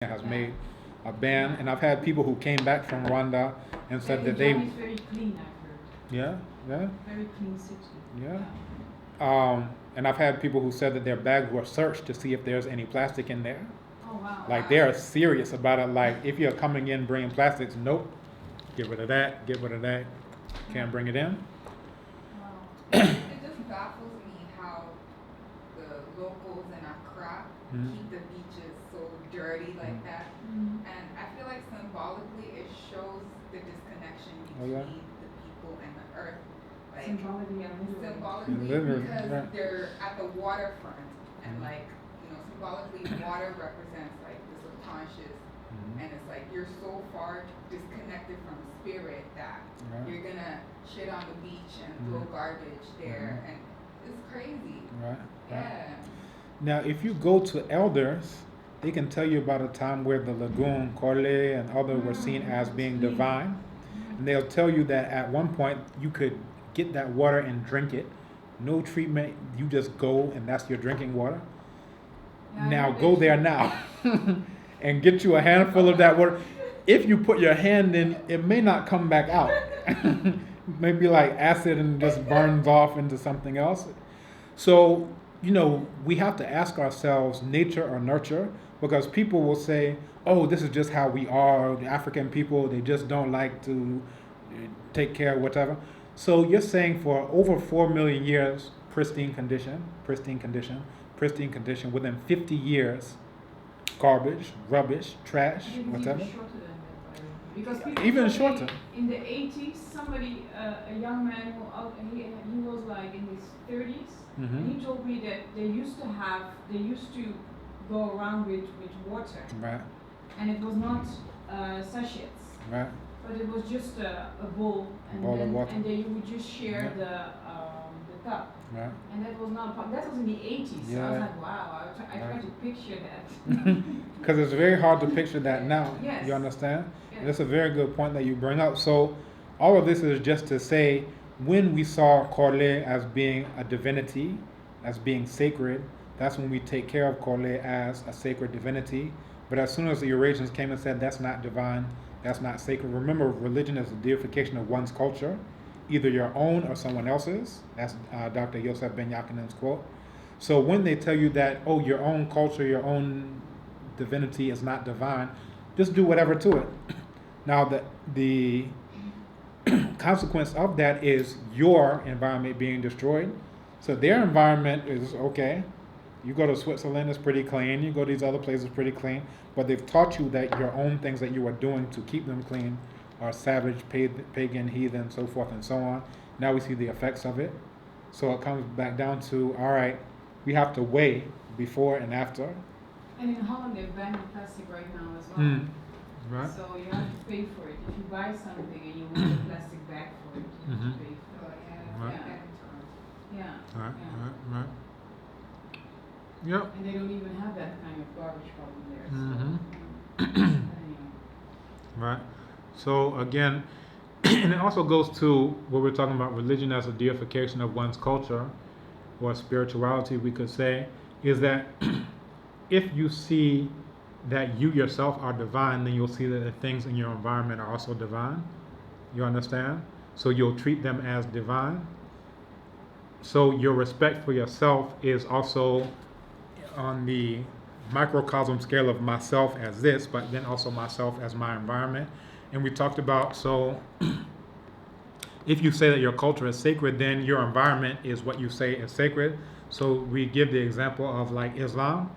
has made a ban, and I've had people who came back from Rwanda and said that they, Abidjan is very clean, I've heard. yeah, yeah, Very clean city. yeah. And I've had people who said that their bags were searched to see if there's any plastic in there. Oh, wow. Like they are serious about it. Like if you're coming in bringing plastics, nope, get rid of that, get rid of that, can't bring it in. Wow. It just baffles me how the locals in Accra Mhm. keep the beaches so dirty like that. Mm. And I feel like symbolically it shows the disconnection Oh, yeah. between the people and the earth. Like Symbolically and literally. symbolically Literally, because right. they're at the waterfront and Mhm. like, symbolically water represents like the subconscious. Mhm. And it's like you're so far disconnected from spirit that Right. you're gonna shit on the beach and throw Mhm. garbage there, Mhm. and it's crazy. Right, right. Yeah. Now, if you go to elders, they can tell you about a time where the lagoon, Korle, and others were seen as being divine. And they'll tell you that at one point you could get that water and drink it. No treatment, you just go and that's your drinking water. Yeah, I Now know go that. there now and get you a handful of that water. If you put your hand in, it may not come back out. Maybe like acid and just burns off into something else. So, we have to ask ourselves nature or nurture, because people will say, oh, this is just how we are. The African people, they just don't like to take care of whatever. So you're saying for over 4 million years, pristine condition, pristine condition, pristine condition. Within 50 years, garbage, rubbish, trash, I think it's whatever. even shorter than that, by the way. Because people Even told me shorter. in the 80s, somebody, a young man he was like in his 30s, Mhm. and he told me that they used to go around with water, Right, and it was not sachets, right. but it was just a bowl, and Bowl of then water. and then you would just share Yeah. the cup. Right. And that was not that was in the 80s. So I Yeah. was like, wow, I Right. tried to picture that. Because it's very hard to picture that now. Yes. You understand? Yes. And that's a very good point that you bring up. So, all of this is just to say, when we saw Korle as being a divinity, as being sacred, that's when we take care of Korle as a sacred divinity. But as soon as the Eurasians came and said that's not divine, that's not sacred. Remember, religion is the deification of one's culture, either your own or someone else's. That's Dr. Yosef Ben Yakinen's quote. So when they tell you that, oh, your own culture, your own divinity is not divine, just do whatever to it. Now, the consequence of that is your environment being destroyed. So their environment is okay. You go to Switzerland, it's pretty clean. You go to these other places, pretty clean. But they've taught you that your own things that you are doing to keep them clean are savage, pagan, heathen, so forth and so on. Now we see the effects of it. So it comes back down to, all right, we have to weigh before and after. And in Holland they're banning plastic right now as well. Right. So you have to pay for it. If you buy something and you want a plastic bag for it, you have Mhm. to pay for Oh, it. yeah. Right. Yeah. Right, Yeah. right, right. Yep. And they don't even have that kind of garbage problem there. So, Mhm. anyway. Right. So again, and it also goes to what we're talking about, religion as a deification of one's culture, or spirituality, we could say, is that if you see that you yourself are divine, then you'll see that the things in your environment are also divine. You understand? So you'll treat them as divine. So your respect for yourself is also on the microcosm scale of myself as this, but then also myself as my environment. And we talked about, so if you say that your culture is sacred, then your environment is what you say is sacred. So we give the example of like Islam,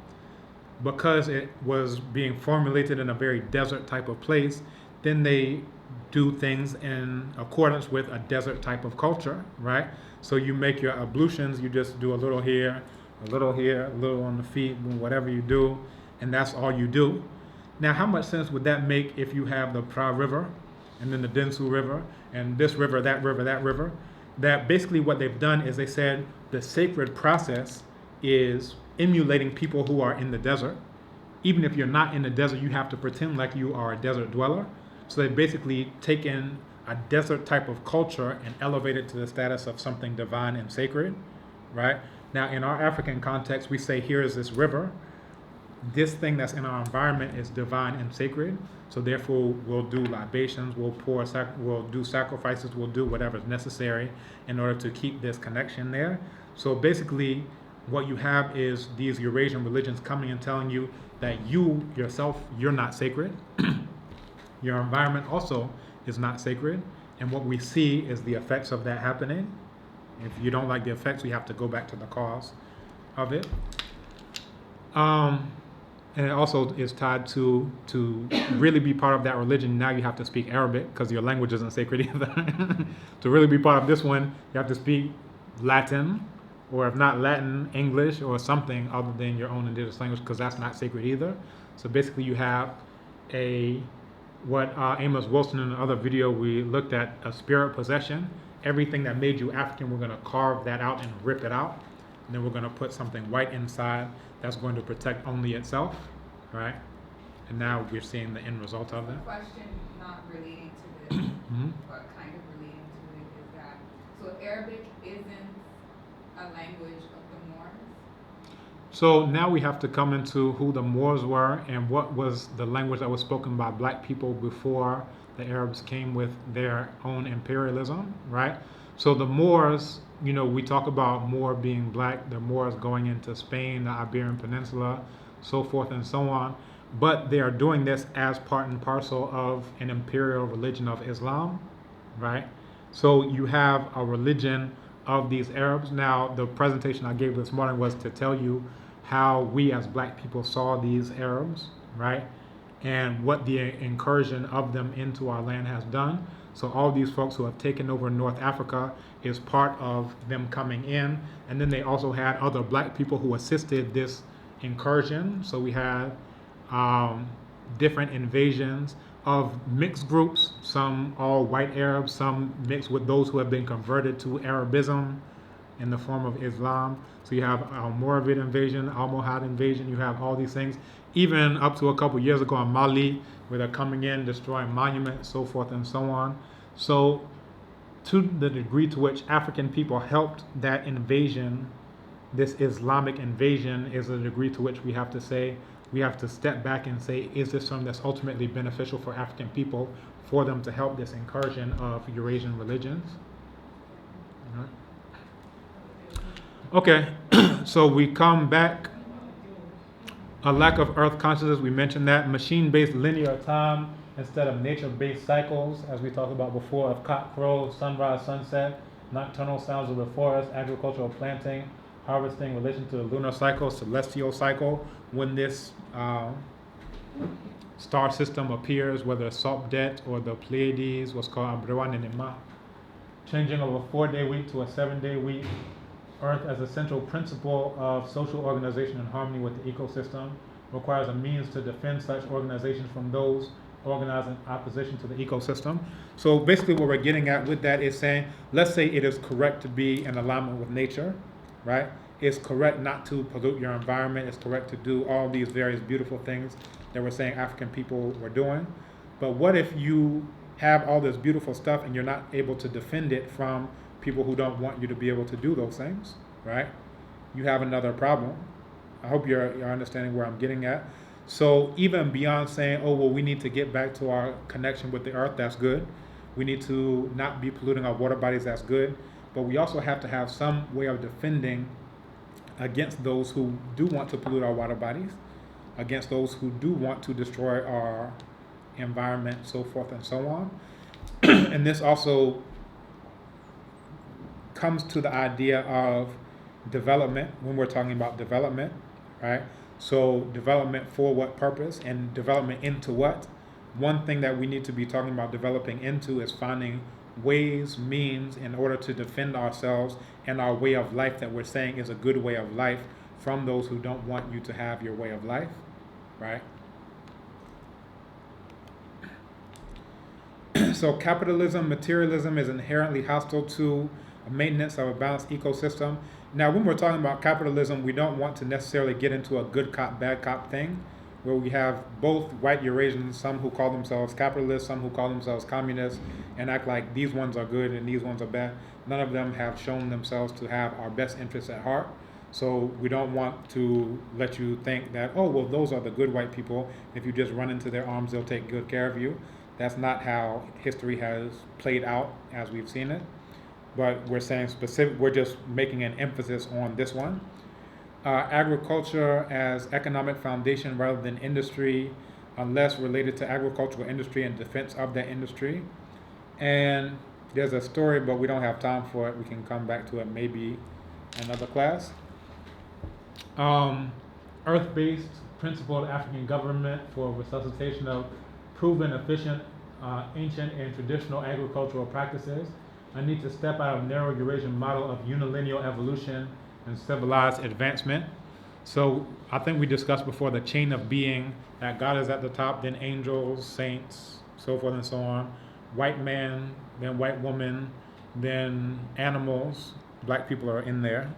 because it was being formulated in a very desert type of place, then they do things in accordance with a desert type of culture, right? So you make your ablutions, you just do a little here, a little here, a little on the feet, whatever you do, and that's all you do. Now, how much sense would that make if you have the Pra River, and then the Densu River, and this river, that river, that river? That basically what they've done is they said the sacred process is emulating people who are in the desert. Even if you're not in the desert, you have to pretend like you are a desert dweller. So they've basically taken a desert type of culture and elevated it to the status of something divine and sacred, right? Now, in our African context, we say, here is this river. this thing that's in our environment is divine and sacred. So therefore, we'll do libations, we'll do sacrifices, we'll do whatever is necessary in order to keep this connection there. So basically, what you have is these Eurasian religions coming and telling you that you yourself, you're not sacred. Your environment also is not sacred. And what we see is the effects of that happening. If you don't like the effects, we have to go back to the cause of it. And it also is tied to really be part of that religion. Now you have to speak Arabic because your language isn't sacred either. To really be part of this one, you have to speak Latin, or if not Latin, English, or something other than your own indigenous language, because that's not sacred either. So basically, you have what Amos Wilson in another video we looked at, a spirit possession. Everything that made you African, we're going to carve that out and rip it out. And then we're going to put something white inside that's going to protect only itself, right? And now we're seeing the end result of that. Question not relating to this, but kind of relating to it is that, so Arabic isn't a language of the Moors? So now we have to come into who the Moors were and what was the language that was spoken by black people before the Arabs came with their own imperialism, right? So the Moors, you know, we talk about Moor being black, the Moors going into Spain, the Iberian Peninsula, so forth and so on. But they are doing this as part and parcel of an imperial religion of Islam, right? So you have a religion of these Arabs. Now, the presentation I gave this morning was to tell you how we as black people saw these Arabs, right? And what the incursion of them into our land has done. So all these folks who have taken over North Africa is part of them coming in. And then they also had other black people who assisted this incursion. So we had different invasions of mixed groups, some all white Arabs, some mixed with those who have been converted to Arabism in the form of Islam. So you have Almoravid invasion, Almohad invasion, you have all these things. Even up to a couple years ago in Mali, where they're coming in, destroying monuments, so forth and so on. So to the degree to which African people helped that invasion, this Islamic invasion, is the degree to which we have to say, we have to step back and say, is this something that's ultimately beneficial for African people for them to help this incursion of Eurasian religions? All right. Okay, so we come back. A lack of earth consciousness, we mentioned that. Machine-based linear time instead of nature-based cycles, as we talked about before, of cock crow, sunrise, sunset, nocturnal sounds of the forest, agricultural planting, harvesting, relation to the lunar cycle, celestial cycle. When this star system appears, whether it's Sopdet or the Pleiades, what's called Abrewan and Ima, changing of a 4-day week to a 7-day week. Earth as a central principle of social organization and harmony with the ecosystem requires a means to defend such organizations from those organized in opposition to the ecosystem. So basically what we're getting at with that is saying, let's say it is correct to be in alignment with nature, right? It's correct not to pollute your environment. It's correct to do all these various beautiful things that we're saying African people were doing. But what if you have all this beautiful stuff and you're not able to defend it from people who don't want you to be able to do those things, right? You have another problem. I hope you're understanding where I'm getting at. So even beyond saying, oh, well, we need to get back to our connection with the earth, that's good. We need to not be polluting our water bodies, that's good. But we also have to have some way of defending against those who do want to pollute our water bodies, against those who do want to destroy our environment, so forth and so on. And this also comes to the idea of development when we're talking about development, right? So development for what purpose and development into what? One thing that we need to be talking about developing into is finding ways, means in order to defend ourselves and our way of life that we're saying is a good way of life from those who don't want you to have your way of life, right? So capitalism, materialism is inherently hostile to maintenance of a balanced ecosystem. Now, when we're talking about capitalism, we don't want to necessarily get into a good cop, bad cop thing, where we have both white Eurasians, some who call themselves capitalists, some who call themselves communists, and act like these ones are good and these ones are bad. None of them have shown themselves to have our best interests at heart. So we don't want to let you think that, oh, well, those are the good white people. If you just run into their arms, they'll take good care of you. That's not how history has played out as we've seen it. But we're saying specific, we're just making an emphasis on this one. Agriculture as economic foundation rather than industry, unless related to agricultural industry and defense of that industry. And there's a story, but we don't have time for it. We can come back to it maybe another class. Earth-based principled African government for resuscitation of proven, efficient, ancient, and traditional agricultural practices. I need to step out of narrow Eurasian model of unilineal evolution and civilized advancement. So I think we discussed before the chain of being, that God is at the top, then angels, saints, so forth and so on. White man, then white woman, then animals, black people are in there,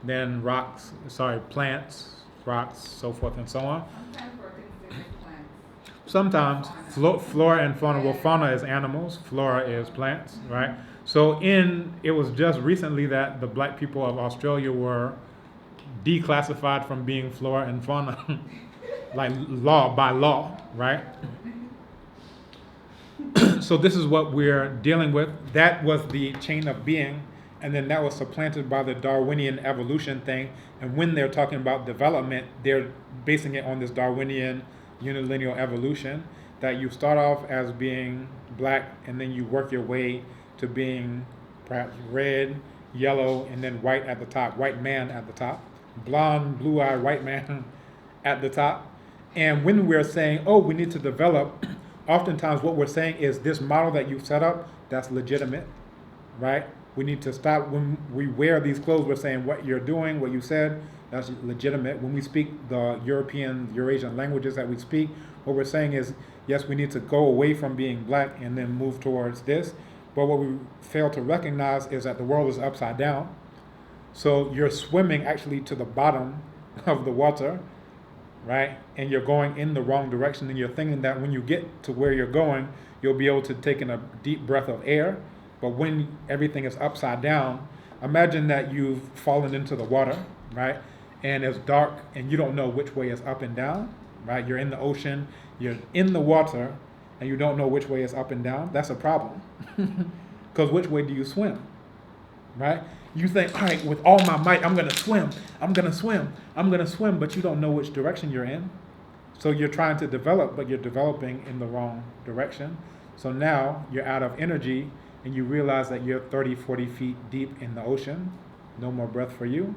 then plants, rocks, so forth and so on. Sometimes we're considered plants. Sometimes flora and fauna. Well, fauna is animals, flora is plants, right? So it was just recently that the black people of Australia were declassified from being flora and fauna, like by law, right? So this is what we're dealing with. That was the chain of being, and then that was supplanted by the Darwinian evolution thing. And when they're talking about development, they're basing it on this Darwinian unilineal evolution, that you start off as being black and then you work your way to being perhaps red, yellow, and then white at the top, white man at the top, blonde, blue-eyed white man at the top. And when we're saying, oh, we need to develop, oftentimes what we're saying is this model that you've set up, that's legitimate, right? We need to stop. When we wear these clothes, we're saying what you're doing, what you said, that's legitimate. When we speak the Eurasian languages that we speak, what we're saying is, yes, we need to go away from being black and then move towards this. But what we fail to recognize is that the world is upside down. So you're swimming actually to the bottom of the water, right? And you're going in the wrong direction, and you're thinking that when you get to where you're going, you'll be able to take in a deep breath of air. But when everything is upside down, imagine that you've fallen into the water, right? And it's dark and you don't know which way is up and down, right? You're in the ocean, you're in the water, and you don't know which way is up and down. That's a problem. Because which way do you swim, right? You think, all right, with all my might, I'm going to swim, but you don't know which direction you're in. So you're trying to develop, but you're developing in the wrong direction. So now you're out of energy, and you realize that you're 30, 40 feet deep in the ocean. No more breath for you.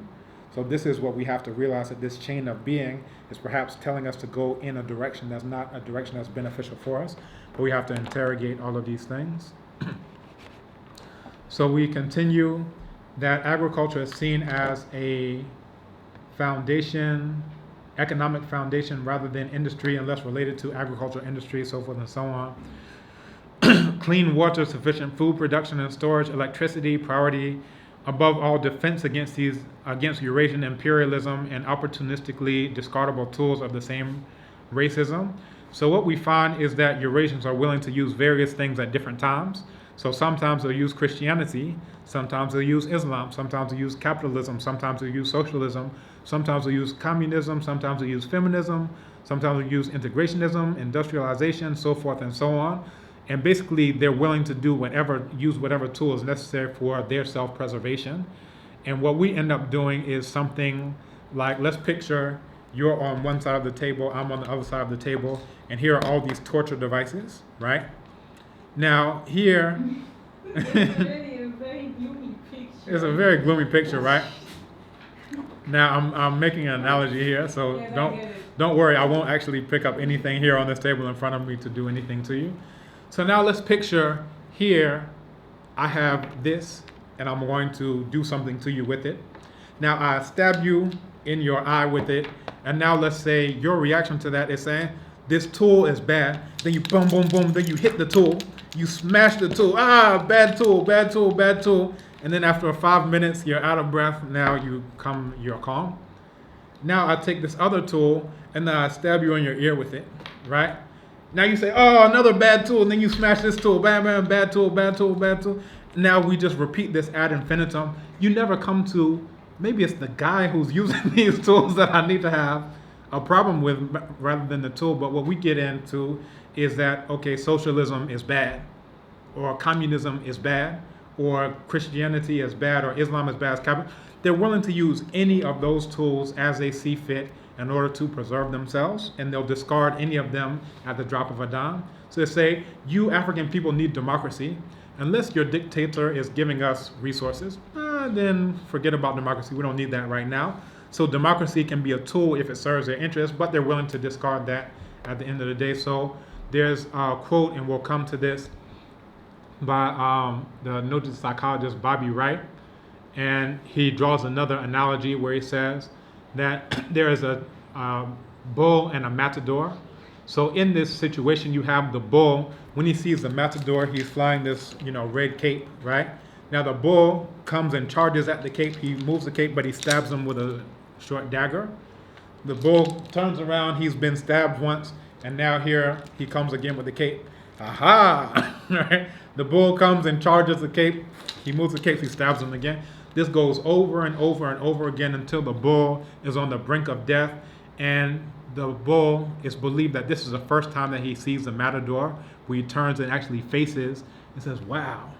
So this is what we have to realize, that this chain of being is perhaps telling us to go in a direction that's not a direction that's beneficial for us. But we have to interrogate all of these things. So we continue that agriculture is seen as a foundation, economic foundation, rather than industry, unless related to agricultural industry, so forth and so on. Clean water, sufficient food production and storage, electricity, priority, above all, defense against Eurasian imperialism and opportunistically discardable tools of the same racism. So what we find is that Eurasians are willing to use various things at different times. So sometimes they'll use Christianity, sometimes they'll use Islam, sometimes they'll use capitalism, sometimes they'll use socialism, sometimes they'll use communism, sometimes they'll use feminism, sometimes they'll use integrationism, industrialization, so forth and so on. And basically, they're willing to use whatever tool is necessary for their self-preservation. And what we end up doing is something like, let's picture you're on one side of the table, I'm on the other side of the table, and here are all these torture devices, right? Now, here, It's really a very gloomy picture. it's a very gloomy picture, right? Now, I'm making an analogy here, so Yes, I get it. don't worry, I won't actually pick up anything here on this table in front of me to do anything to you. So now let's picture here, I have this, and I'm going to do something to you with it. Now I stab you in your eye with it, and now let's say your reaction to that is saying, this tool is bad. Then you boom, boom, boom, then you hit the tool, you smash the tool, bad tool, bad tool, bad tool. And then after 5 minutes, you're out of breath, now you're calm. Now I take this other tool, and then I stab you in your ear with it, right? Now you say, oh, another bad tool, and then you smash this tool, bam, bam, bad tool, bad tool, bad tool. Now we just repeat this ad infinitum. You never come to maybe it's the guy who's using these tools that I need to have a problem with rather than the tool. But what we get into is that, okay, socialism is bad, or communism is bad, or Christianity is bad, or Islam is bad. They're willing to use any of those tools as they see fit in order to preserve themselves, and they'll discard any of them at the drop of a dime. So they say, you African people need democracy. Unless your dictator is giving us resources, then forget about democracy. We don't need that right now. So democracy can be a tool if it serves their interests, but they're willing to discard that at the end of the day. So there's a quote, and we'll come to this, by the noted psychologist Bobby Wright, and he draws another analogy where he says that there is a bull and a matador. So in this situation, you have the bull. When he sees the matador, he's flying this, red cape, right? Now the bull comes and charges at the cape. He moves the cape, but he stabs him with a short dagger. The bull turns around. He's been stabbed once, and now here he comes again with the cape. Aha! Right? The bull comes and charges the cape. He moves the cape. He stabs him again. This goes over and over and over again until the bull is on the brink of death, and the bull is believed that this is the first time that he sees the matador, where he turns and actually faces and says, wow,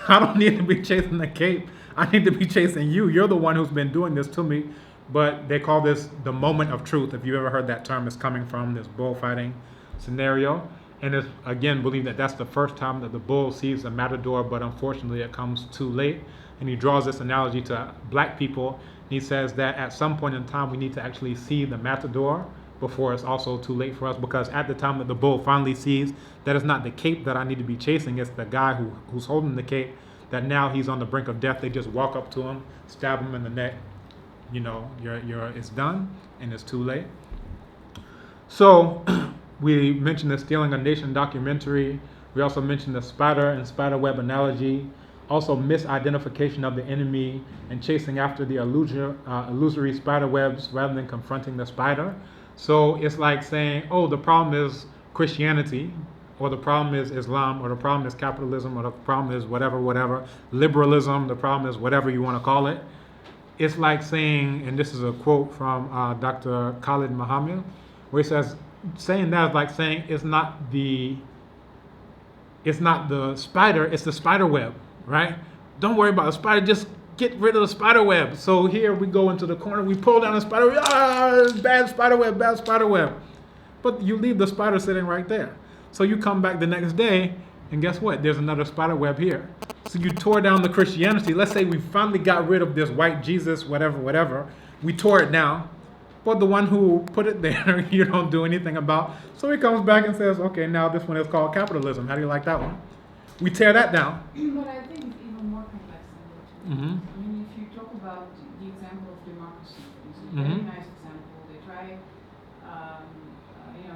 I don't need to be chasing the cape. I need to be chasing you. You're the one who's been doing this to me. But they call this the moment of truth. If you ever heard that term, it's coming from this bullfighting scenario. And it's, again, believed that that's the first time that the bull sees the matador, but unfortunately it comes too late. And he draws this analogy to black people. And he says that at some point in time, we need to actually see the matador before it's also too late for us, because at the time that the bull finally sees that it's not the cape that I need to be chasing, it's the guy who's holding the cape, that now he's on the brink of death. They just walk up to him, stab him in the neck. It's done, and it's too late. So we mentioned the Stealing a Nation documentary. We also mentioned the spider and spider web analogy. Also, misidentification of the enemy and chasing after the illusory spider webs rather than confronting the spider. So it's like saying, oh, the problem is Christianity, or the problem is Islam, or the problem is capitalism, or the problem is whatever, liberalism, the problem is whatever you want to call it. It's like saying, and this is a quote from Dr. Khalid Muhammad, where he says, saying that is like saying it's not the spider, it's the spider web, right? Don't worry about the spider, just get rid of the spider web. So here we go into the corner, we pull down the spider web, bad spider web. But you leave the spider sitting right there. So you come back the next day, and guess what? There's another spider web here. So you tore down the Christianity. Let's say we finally got rid of this white Jesus, whatever. We tore it down. But the one who put it there, you don't do anything about. So he comes back and says, okay, now this one is called capitalism. How do you like that one? We tear that down. But I think it's even more complex than that. Mm-hmm. I mean, if you talk about the example of democracy, it's a very nice example. They try,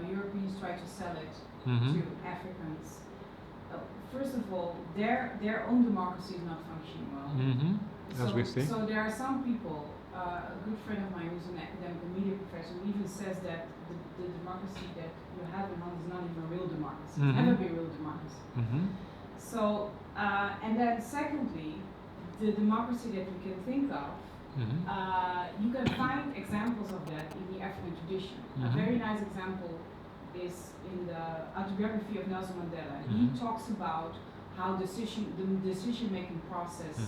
Europeans try to sell it to Africans. First of all, their own democracy is not functioning well. Mm-hmm. As we see. So there are some people, a good friend of mine who's an academic and media professor, who even says that the democracy that you have in Holland is not even a real democracy. It's never been a real democracy. Mm-hmm. So, and then secondly, the democracy that we can think of, you can find examples of that in the African tradition. A very nice example is in the autobiography of Nelson Mandela. He talks about how the decision-making process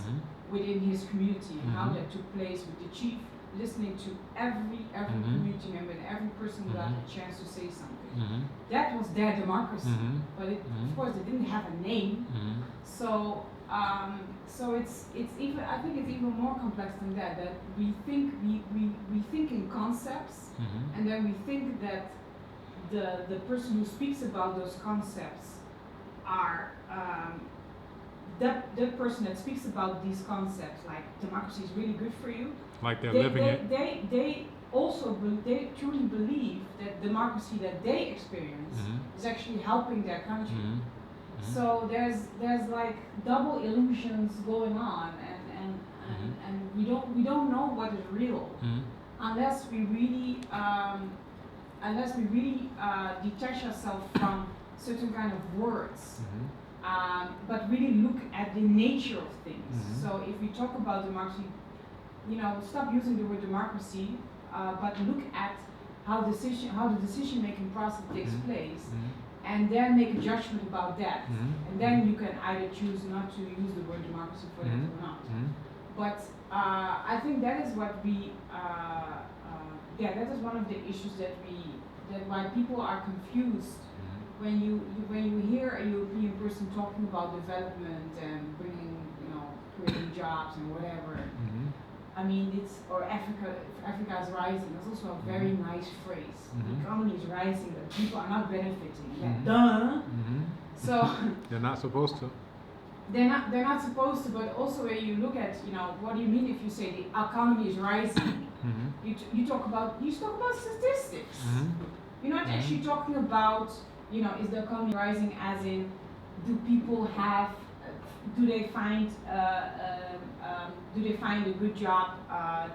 within his community, and how that took place with the chief listening to every community member, and every person got a chance to say something. That was their democracy, but of course they didn't have a name. So it's even, I think it's even more complex than that. That we think in concepts, and then we think that the person who speaks about those concepts are that person that speaks about these concepts, like democracy is really good for you. Like they're living it. They truly believe that democracy that they experience is actually helping their country. So there's like double illusions going on, and we don't know what is real unless we really detach ourselves from certain kind of words, but really look at the nature of things. So if we talk about democracy, stop using the word democracy, but look at how the decision making process takes place, and then make a judgment about that. And then you can either choose not to use the word democracy for that or not. But I think that is what that is one of the issues that why people are confused when you hear a European person talking about development and bringing, creating jobs and whatever. I mean, Africa is rising. That's also a very nice phrase. The economy is rising, but people are not benefiting. Duh. So they're not supposed to. They're not supposed to. But also, when you look at, what do you mean if you say the economy is rising? You talk about statistics. You're not actually talking about, is the economy rising as in, do people have, do they find a good job?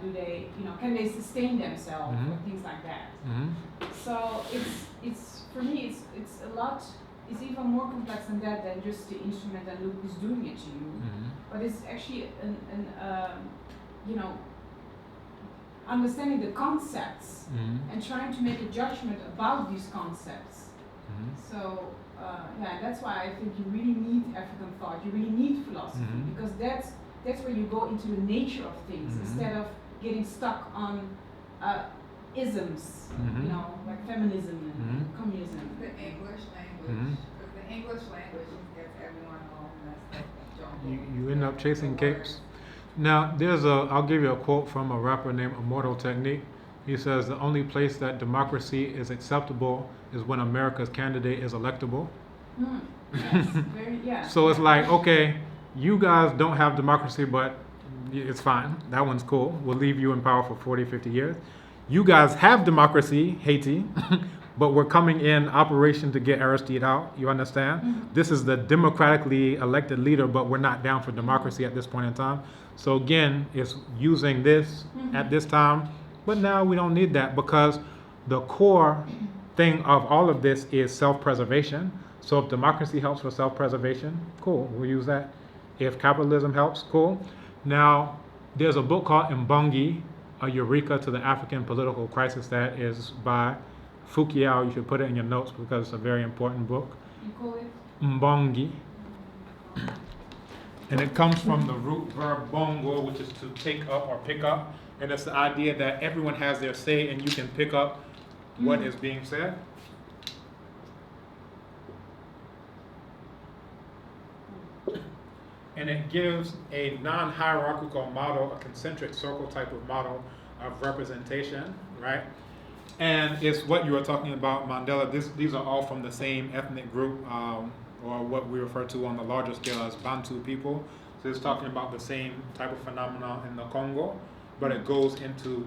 Do they, can they sustain themselves or things like that? So it's for me it's a lot. It's even more complex than that, than just the instrument and look who's doing it to you. But it's actually understanding the concepts and trying to make a judgment about these concepts. So that's why I think you really need African thought. You really need philosophy, because that's where you go into the nature of things instead of getting stuck on isms, like feminism and communism. The English language, because the English language gets everyone all messed up. You end up chasing capes. Now, I'll give you a quote from a rapper named Immortal Technique. He says, the only place that democracy is acceptable is when America's candidate is electable. Yes, So it's like, okay, you guys don't have democracy, but it's fine. That one's cool. We'll leave you in power for 40, 50 years. You guys have democracy, Haiti, but we're coming in operation to get Aristide out. You understand? This is the democratically elected leader, but we're not down for democracy at this point in time. So again, it's using this at this time, but now we don't need that, because the core thing of all of this is self-preservation. So if democracy helps for self-preservation, cool, we'll use that. If capitalism helps, cool. Now, there's a book called Mbongi, a Eureka to the African Political Crisis, that is by Foucault. You should put it in your notes because it's a very important book. You call it? Mbongi. And it comes from the root verb bongo, which is to take up or pick up. And it's the idea that everyone has their say and you can pick up what is being said. And it gives a non-hierarchical model, a concentric circle type of model of representation, right? And it's what you were talking about, Mandela. These are all from the same ethnic group, or what we refer to on the larger scale as Bantu people. So it's talking about the same type of phenomena in the Congo, but it goes into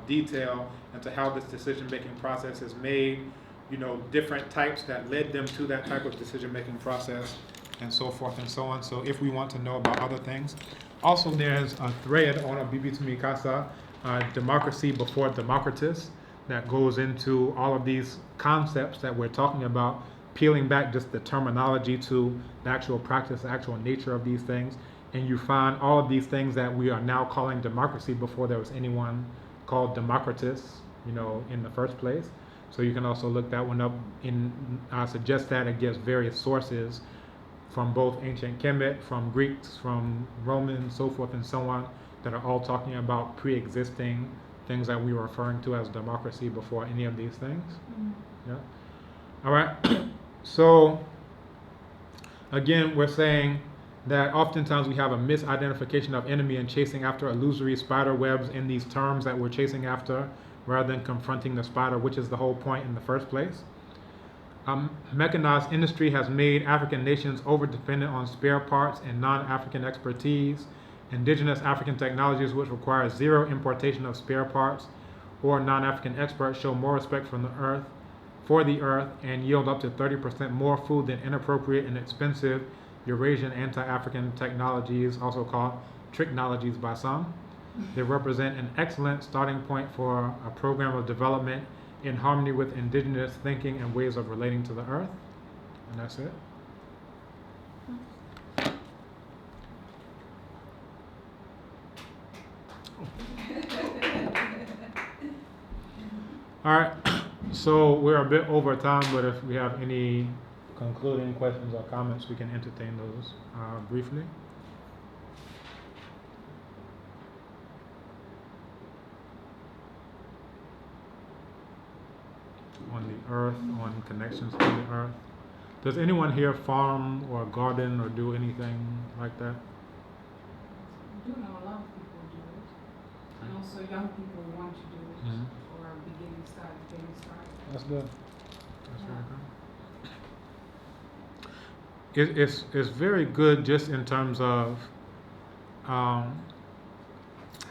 detail into how this decision-making process is made, different types that led them to that type of decision-making process, and so forth and so on. So if we want to know about other things. Also, there's a thread on Bibi Tumikasa, Democracy Before Democritus, that goes into all of these concepts that we're talking about, peeling back just the terminology to the actual practice, the actual nature of these things. And you find all of these things that we are now calling democracy before there was anyone called Democritus, in the first place. So you can also look that one up. I suggest that it gives various sources from both ancient Kemet, from Greeks, from Romans, so forth and so on, that are all talking about pre-existing things that we were referring to as democracy before any of these things. Yeah. All right. So again, we're saying that oftentimes we have a misidentification of enemy and chasing after illusory spider webs in these terms that we're chasing after, rather than confronting the spider, which is the whole point in the first place. Mechanized industry has made African nations over-dependent on spare parts and non-African expertise. Indigenous African technologies, which require zero importation of spare parts or non-African experts, show more respect for the earth, and yield up to 30% more food than inappropriate and expensive Eurasian anti-African technologies, also called tricknologies by some. They represent an excellent starting point for a program of development in harmony with indigenous thinking and ways of relating to the earth. And that's it. Oh. All right, so we're a bit over time, but if we have any concluding questions or comments, we can entertain those briefly. On the earth, on connections to the earth. Does anyone here farm or garden or do anything like that? I do know a lot of people do it, and also young people want to do it, or getting started. That's good. That's Yeah. very good. It's very good just in terms of, how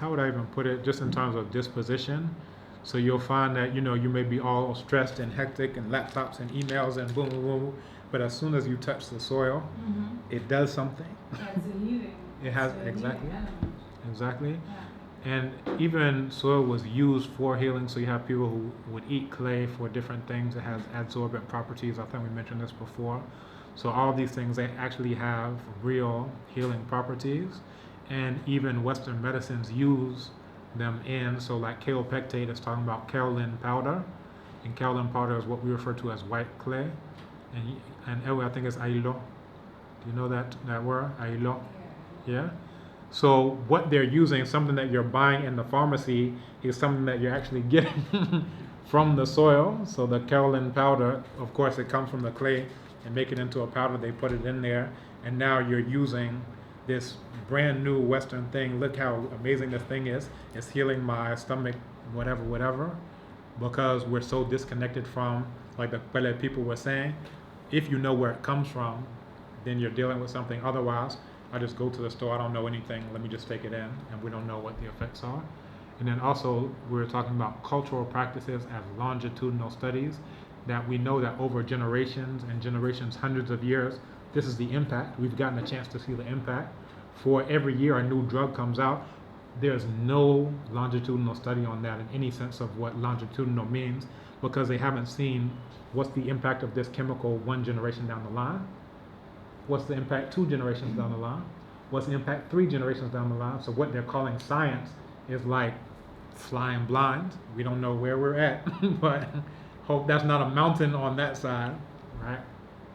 would I even put it? Just in terms of disposition. So you'll find that, you may be all stressed and hectic and laptops and emails and boom, boom, boom. But as soon as you touch the soil, it does something. Yeah, it's a healing. It has, it's a exactly. healing element. Exactly. Yeah. And even soil was used for healing. So you have people who would eat clay for different things. It has adsorbent properties. I think we mentioned this before. So all of these things, they actually have real healing properties. And even Western medicines use them in. So like kaolin is talking about kaolin powder. And kaolin powder is what we refer to as white clay. And Ewe, I think it's ailo. Do you know that word? Ailo? Yeah? So what they're using, something that you're buying in the pharmacy, is something that you're actually getting from the soil. So the kaolin powder, of course, it comes from the clay and make it into a powder. They put it in there, and now you're using this brand new Western thing. Look how amazing this thing is. It's healing my stomach, whatever, because we're so disconnected from, like the Pele people were saying, if you know where it comes from, then you're dealing with something. Otherwise, I just go to the store, I don't know anything, let me just take it in, and we don't know what the effects are. And then also, we were talking about cultural practices as longitudinal studies, that we know that over generations and generations, hundreds of years, this is the impact. We've gotten a chance to see the impact. For every year a new drug comes out, there's no longitudinal study on that in any sense of what longitudinal means, because they haven't seen what's the impact of this chemical one generation down the line. What's the impact 2 generations down the line? What's the impact 3 generations down the line? So what they're calling science is like flying blind. We don't know where we're at, but hope that's not a mountain on that side, right?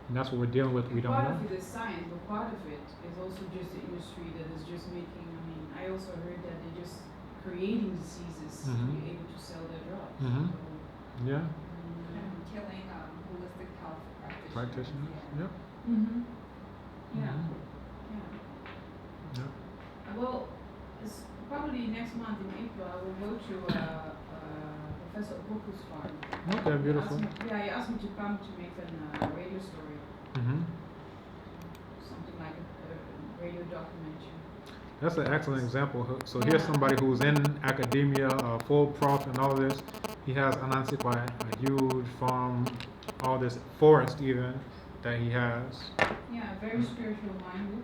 And that's what we're dealing with. We don't Part know. of it is science, but part of it is also just the industry that is just making. I also heard that they're just creating diseases to be able to sell their drugs. So, Yeah. Killing holistic health Practitioners. Yeah. Yep. Yeah. Yep. Well, it's probably next month in April. I will go to Professor Opoku's farm. Okay, beautiful. He asked me to come to make a radio story, something like a radio documentary. That's an excellent example. So here's somebody who's in academia, full prof and all of this. He has Anansikwa, a huge farm, all this forest even that he has. Yeah, very spiritual minded.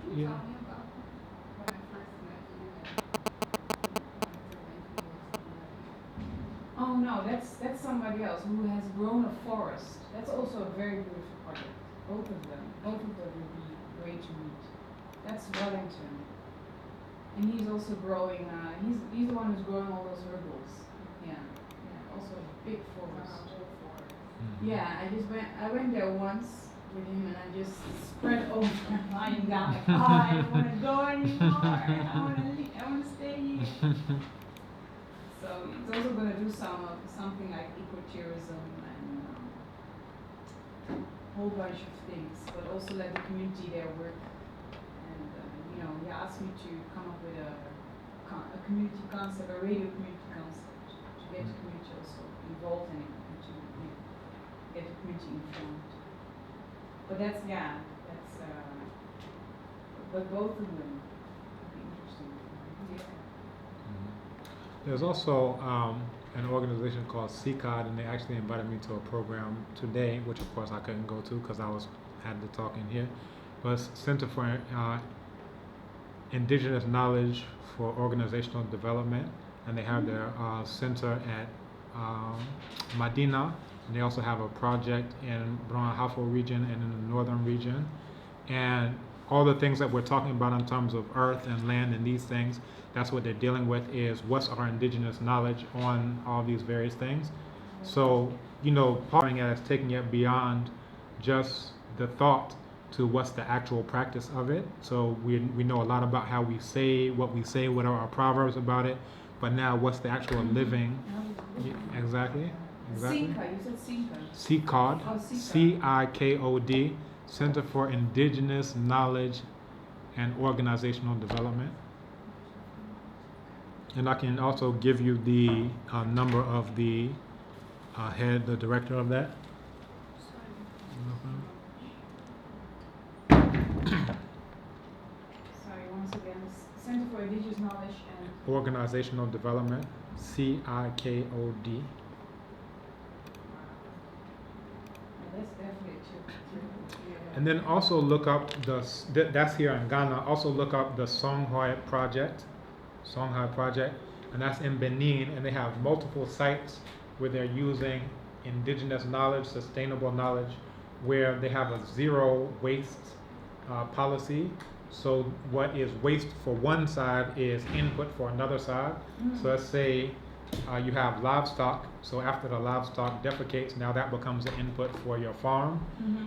Did you Yeah. tell me about when I first met you and Oh no, that's somebody else who has grown a forest. That's also a very beautiful project. Both of them would be great to meet. That's Wellington, and he's also growing. He's the one who's growing all those herbals. Yeah, also a big forest. Yeah, I went there once with him, and I just spread over, lying down like, I don't want to go anymore. I want to stay here. So he's also going to do something like ecotourism and a whole bunch of things, but also let the community there work. And he asked me to come up with a community concept, a radio community concept, to get the community also involved in it and to get the community informed. But but both of them would be interesting. Yeah. There's also an organization called CCOD, and they actually invited me to a program today, which of course I couldn't go to because I had the talk in here. But it's Center for Indigenous Knowledge for Organizational Development, and they have their center at Madina, and they also have a project in Brahahafo region and in the northern region. And all the things that we're talking about in terms of earth and land and these things, that's what they're dealing with, is what's our indigenous knowledge on all these various things. So, part of it is taking it beyond just the thought to what's the actual practice of it. So we know a lot about how we say, what are our proverbs about it, but now what's the actual living? Exactly. CICOD, you said CICOD. CICOD, Oh, CICOD. CIKOD, Center for Indigenous Knowledge and Organizational Development. And I can also give you the number of the the director of that. Sorry, once again, Center for Indigenous Knowledge and Organizational Development, CIKOD. that's definitely a And then also look up that's here in Ghana. Also look up the Songhai Project, and that's in Benin. And they have multiple sites where they're using indigenous knowledge, sustainable knowledge, where they have a zero waste policy. So what is waste for one side is input for another side. So let's say you have livestock. So after the livestock defecates, now that becomes the input for your farm.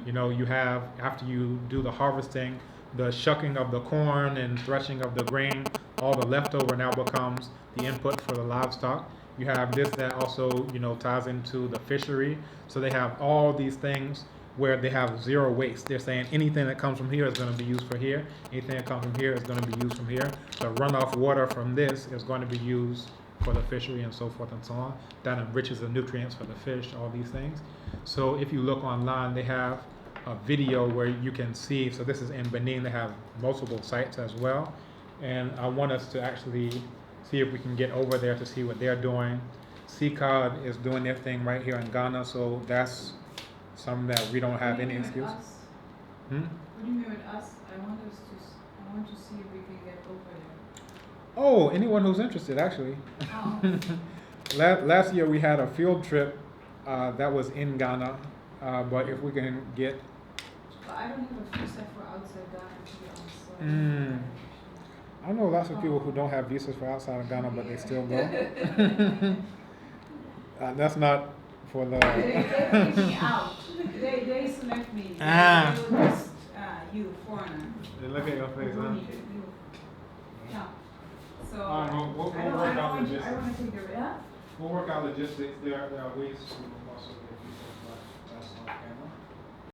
You have, after you do the harvesting, the shucking of the corn and threshing of the grain, all the leftover now becomes the input for the livestock. You have this that also, ties into the fishery. So they have all these things where they have zero waste. They're saying anything that comes from here is going to be used for here. Anything that comes from here is going to be used from here. The runoff water from this is going to be used for the fishery and so forth and so on. That enriches the nutrients for the fish, all these things. So if you look online, they have a video where you can see, so this is in Benin, they have multiple sites as well. And I want us to actually see if we can get over there to see what they're doing. CICOD is doing their thing right here in Ghana, so that's something that we don't have any excuse. What do you mean with us? I want to see if we can get over there. Oh, anyone who's interested, actually. Oh. Last year we had a field trip that was in Ghana, but if we can get... But I don't have a visa for outside Ghana, to be honest. So I know lots of people who don't have visas for outside of Ghana, but they still go. That's not for the... They kick me out. They select me. Ah. They will just, you, foreigner. They look at your face, huh? Yeah. So, All right, we'll I work out don't want logistics. to take the risk. We'll work out logistics. There are ways to also get visas, but that's on camera.